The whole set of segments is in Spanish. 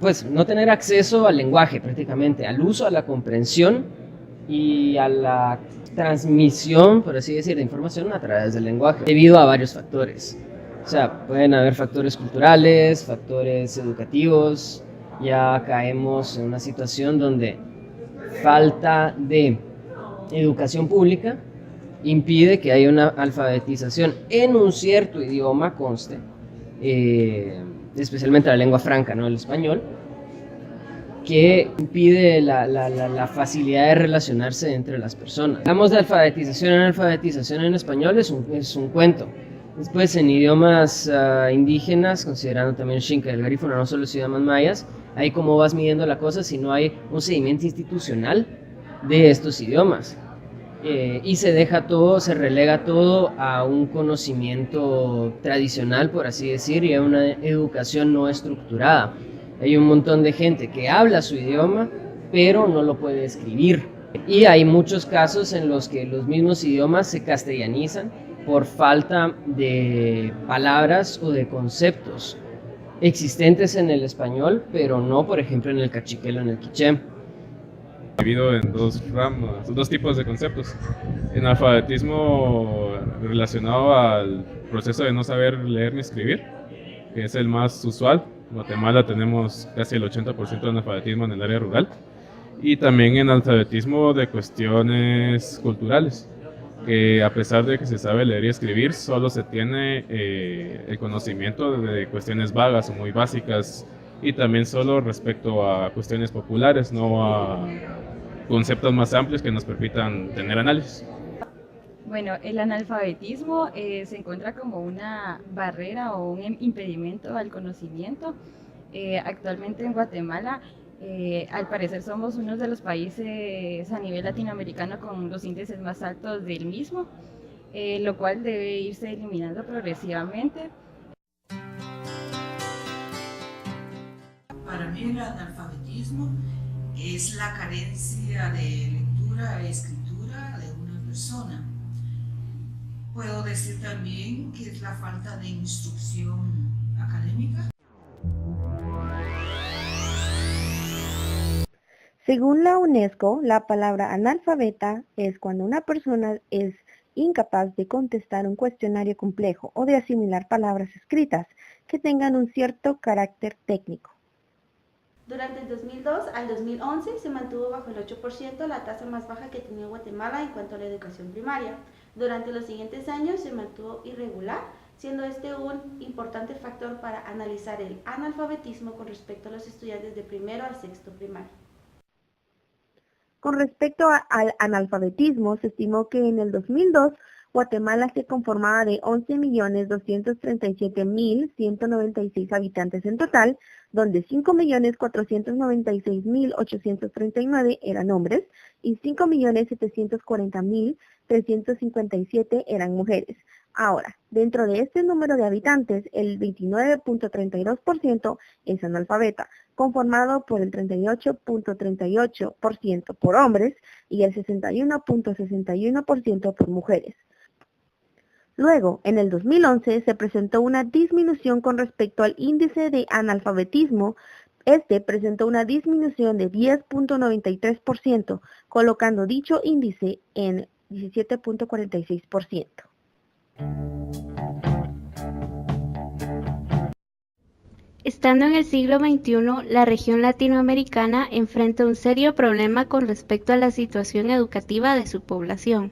pues no tener acceso al lenguaje prácticamente, al uso, a la comprensión y a la transmisión, por así decir, de información a través del lenguaje, debido a varios factores. O sea, pueden haber factores culturales, factores educativos, ya caemos en una situación donde falta de educación pública impide que haya una alfabetización en un cierto idioma, conste, especialmente la lengua franca, ¿no? El español, que impide la facilidad de relacionarse entre las personas. Hablamos de alfabetización en español es un cuento. Después en idiomas indígenas, considerando también el Xinca y el Garífuna, no solo los idiomas mayas, ahí cómo vas midiendo la cosa si no hay un seguimiento institucional de estos idiomas. Y se deja todo, se relega todo a un conocimiento tradicional, por así decir, y a una educación no estructurada. Hay un montón de gente que habla su idioma, pero no lo puede escribir. Y hay muchos casos en los que los mismos idiomas se castellanizan por falta de palabras o de conceptos existentes en el español, pero no, por ejemplo, en el cachiquel o en el quiché. Dividido en dos tipos de conceptos. En alfabetismo relacionado al proceso de no saber leer ni escribir, que es el más usual. En Guatemala tenemos casi el 80% de analfabetismo en el área rural. Y también en alfabetismo de cuestiones culturales, que a pesar de que se sabe leer y escribir, solo se tiene el conocimiento de cuestiones vagas o muy básicas, y también solo respecto a cuestiones populares, no a conceptos más amplios que nos permitan tener análisis. Bueno, el analfabetismo se encuentra como una barrera o un impedimento al conocimiento. Actualmente en Guatemala, al parecer somos uno de los países a nivel latinoamericano con los índices más altos del mismo, lo cual debe irse eliminando progresivamente. Para mí el analfabetismo es la carencia de lectura e escritura de una persona. Puedo decir también que es la falta de instrucción académica. Según la UNESCO, la palabra analfabeta es cuando una persona es incapaz de contestar un cuestionario complejo o de asimilar palabras escritas que tengan un cierto carácter técnico. Durante el 2002 al 2011 se mantuvo bajo el 8%, la tasa más baja que tenía Guatemala en cuanto a la educación primaria. Durante los siguientes años se mantuvo irregular, siendo este un importante factor para analizar el analfabetismo con respecto a los estudiantes de primero al sexto primario. Con respecto al analfabetismo, se estimó que en el 2002 Guatemala se conformaba de 11.237.196 habitantes en total, donde 5.496.839 eran hombres y 5.740.357 eran mujeres. Ahora, dentro de este número de habitantes, el 29.32% es analfabeta, conformado por el 38.38% por hombres y el 61.61% por mujeres. Luego, en el 2011 se presentó una disminución con respecto al índice de analfabetismo. Este presentó una disminución de 10.93%, colocando dicho índice en 17.46%. Estando en el siglo XXI, la región latinoamericana enfrenta un serio problema con respecto a la situación educativa de su población.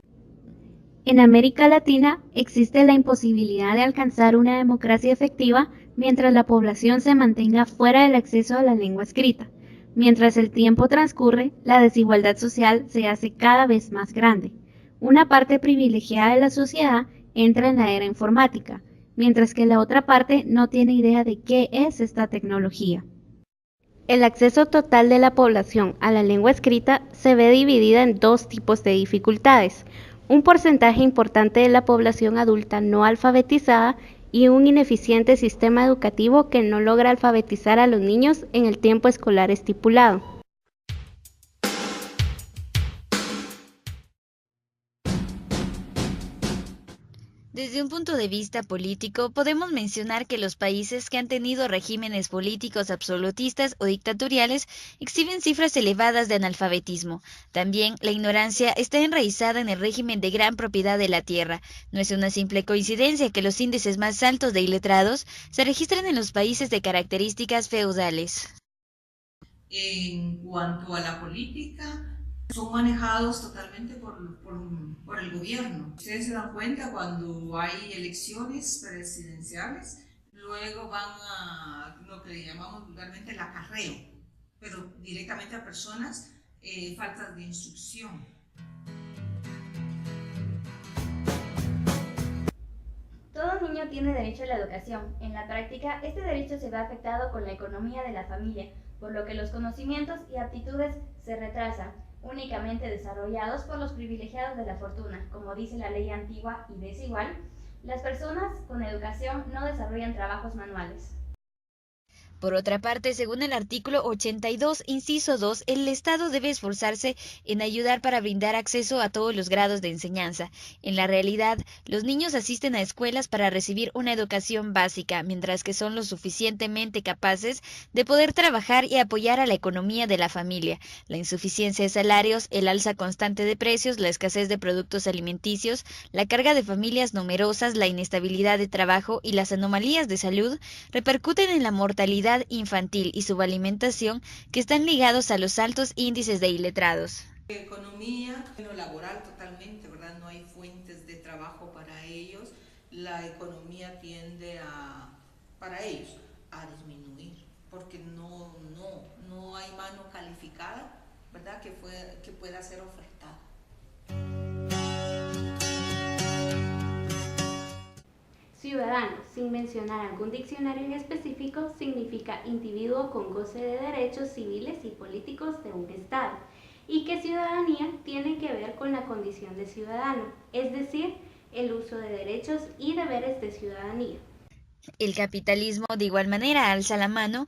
En América Latina existe la imposibilidad de alcanzar una democracia efectiva mientras la población se mantenga fuera del acceso a la lengua escrita. Mientras el tiempo transcurre, la desigualdad social se hace cada vez más grande. Una parte privilegiada de la sociedad entra en la era informática, mientras que la otra parte no tiene idea de qué es esta tecnología. El acceso total de la población a la lengua escrita se ve dividida en dos tipos de dificultades: un porcentaje importante de la población adulta no alfabetizada y un ineficiente sistema educativo que no logra alfabetizar a los niños en el tiempo escolar estipulado. Desde Desde un punto de vista político, podemos mencionar que los países que han tenido regímenes políticos absolutistas o dictatoriales exhiben cifras elevadas de analfabetismo. También, la ignorancia está enraizada en el régimen de gran propiedad de la tierra. No es una simple coincidencia que los índices más altos de iletrados se registran en los países de características feudales. En cuanto a la política, son manejados totalmente por el gobierno. Ustedes se dan cuenta cuando hay elecciones presidenciales, luego van a lo que le llamamos vulgarmente el acarreo, pero directamente a personas faltas de instrucción. Todo niño tiene derecho a la educación. En la práctica, este derecho se ve afectado con la economía de la familia, por lo que los conocimientos y aptitudes se retrasan, únicamente desarrollados por los privilegiados de la fortuna. Como dice la ley antigua y desigual, las personas con educación no desarrollan trabajos manuales. Por otra parte, según el artículo 82, inciso 2, el Estado debe esforzarse en ayudar para brindar acceso a todos los grados de enseñanza. En la realidad, los niños asisten a escuelas para recibir una educación básica, mientras que son lo suficientemente capaces de poder trabajar y apoyar a la economía de la familia. La insuficiencia de salarios, el alza constante de precios, la escasez de productos alimenticios, la carga de familias numerosas, la inestabilidad de trabajo y las anomalías de salud repercuten en la mortalidad infantil y subalimentación, que están ligados a los altos índices de iletrados. Economía laboral totalmente, ¿verdad? No hay fuentes de trabajo para ellos. La economía tiende para ellos a disminuir, porque no hay mano calificada, ¿verdad? Que pueda ser ofertada. Ciudadano, sin mencionar algún diccionario en específico, significa individuo con goce de derechos civiles y políticos de un Estado, y que ciudadanía tiene que ver con la condición de ciudadano, es decir, el uso de derechos y deberes de ciudadanía. El capitalismo, de igual manera, alza la mano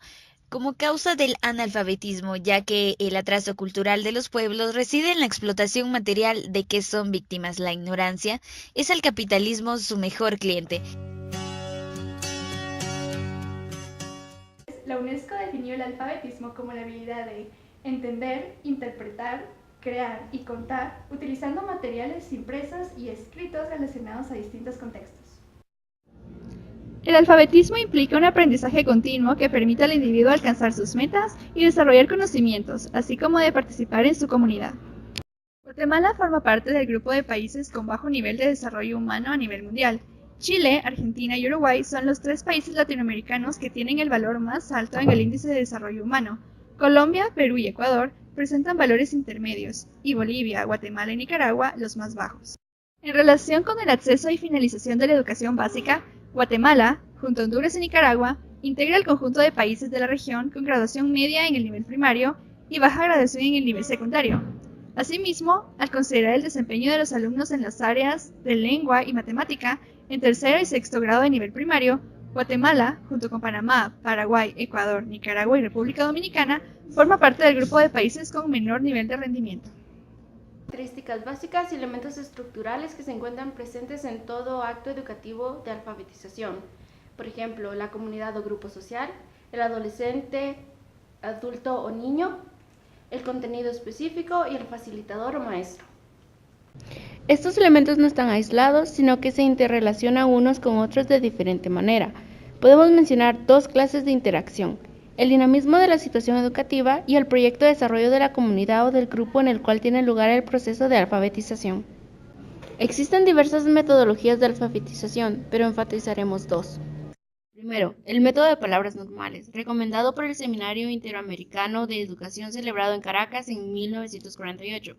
como causa del analfabetismo, ya que el atraso cultural de los pueblos reside en la explotación material de que son víctimas. La ignorancia es al capitalismo su mejor cliente. La UNESCO definió el alfabetismo como la habilidad de entender, interpretar, crear y contar utilizando materiales impresos y escritos relacionados a distintos contextos. El alfabetismo implica un aprendizaje continuo que permite al individuo alcanzar sus metas y desarrollar conocimientos, así como de participar en su comunidad. Guatemala forma parte del grupo de países con bajo nivel de desarrollo humano a nivel mundial. Chile, Argentina y Uruguay son los 3 países latinoamericanos que tienen el valor más alto en el índice de desarrollo humano. Colombia, Perú y Ecuador presentan valores intermedios, y Bolivia, Guatemala y Nicaragua los más bajos. En relación con el acceso y finalización de la educación básica, Guatemala, junto a Honduras y Nicaragua, integra el conjunto de países de la región con graduación media en el nivel primario y baja graduación en el nivel secundario. Asimismo, al considerar el desempeño de los alumnos en las áreas de lengua y matemática en tercero y sexto grado de nivel primario, Guatemala, junto con Panamá, Paraguay, Ecuador, Nicaragua y República Dominicana, forma parte del grupo de países con menor nivel de rendimiento. Características básicas y elementos estructurales que se encuentran presentes en todo acto educativo de alfabetización. Por ejemplo, la comunidad o grupo social, el adolescente, adulto o niño, el contenido específico y el facilitador o maestro. Estos elementos no están aislados, sino que se interrelacionan unos con otros de diferente manera. Podemos mencionar 2 clases de interacción: el dinamismo de la situación educativa y el proyecto de desarrollo de la comunidad o del grupo en el cual tiene lugar el proceso de alfabetización. Existen diversas metodologías de alfabetización, pero enfatizaremos 2. Primero, el método de palabras normales, recomendado por el Seminario Interamericano de Educación celebrado en Caracas en 1948.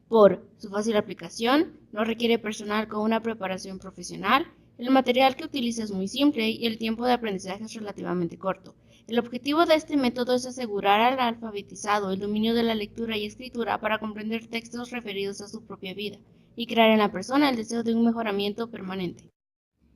Por su fácil aplicación, no requiere personal con una preparación profesional, el material que utiliza es muy simple y el tiempo de aprendizaje es relativamente corto. El objetivo de este método es asegurar al alfabetizado el dominio de la lectura y escritura para comprender textos referidos a su propia vida y crear en la persona el deseo de un mejoramiento permanente.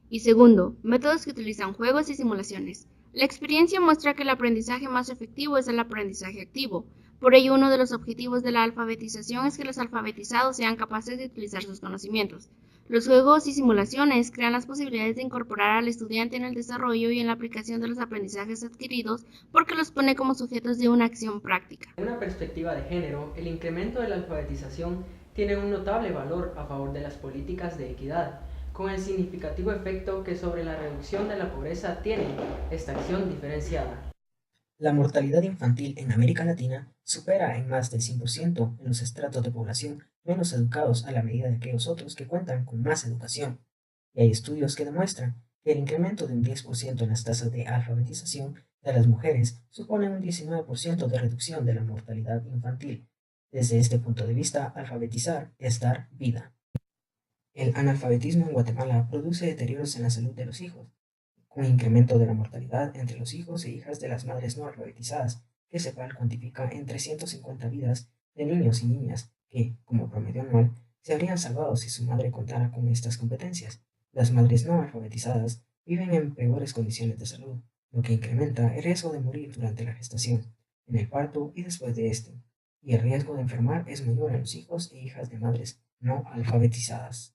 Y segundo, métodos que utilizan juegos y simulaciones. La experiencia muestra que el aprendizaje más efectivo es el aprendizaje activo. Por ello, uno de los objetivos de la alfabetización es que los alfabetizados sean capaces de utilizar sus conocimientos. Los juegos y simulaciones crean las posibilidades de incorporar al estudiante en el desarrollo y en la aplicación de los aprendizajes adquiridos porque los pone como sujetos de una acción práctica. Desde una perspectiva de género, el incremento de la alfabetización tiene un notable valor a favor de las políticas de equidad, con el significativo efecto que sobre la reducción de la pobreza tiene esta acción diferenciada. La mortalidad infantil en América Latina supera en más del 100% en los estratos de población menos educados a la medida de aquellos otros que cuentan con más educación. Y hay estudios que demuestran que el incremento de un 10% en las tasas de alfabetización de las mujeres supone un 19% de reducción de la mortalidad infantil. Desde este punto de vista, alfabetizar es dar vida. El analfabetismo en Guatemala produce deterioros en la salud de los hijos, un incremento de la mortalidad entre los hijos e hijas de las madres no alfabetizadas, que CEPAL cuantifica en 350 vidas de niños y niñas que, como promedio anual, se habrían salvado si su madre contara con estas competencias. Las madres no alfabetizadas viven en peores condiciones de salud, lo que incrementa el riesgo de morir durante la gestación, en el parto y después de este, y el riesgo de enfermar es mayor en los hijos e hijas de madres no alfabetizadas.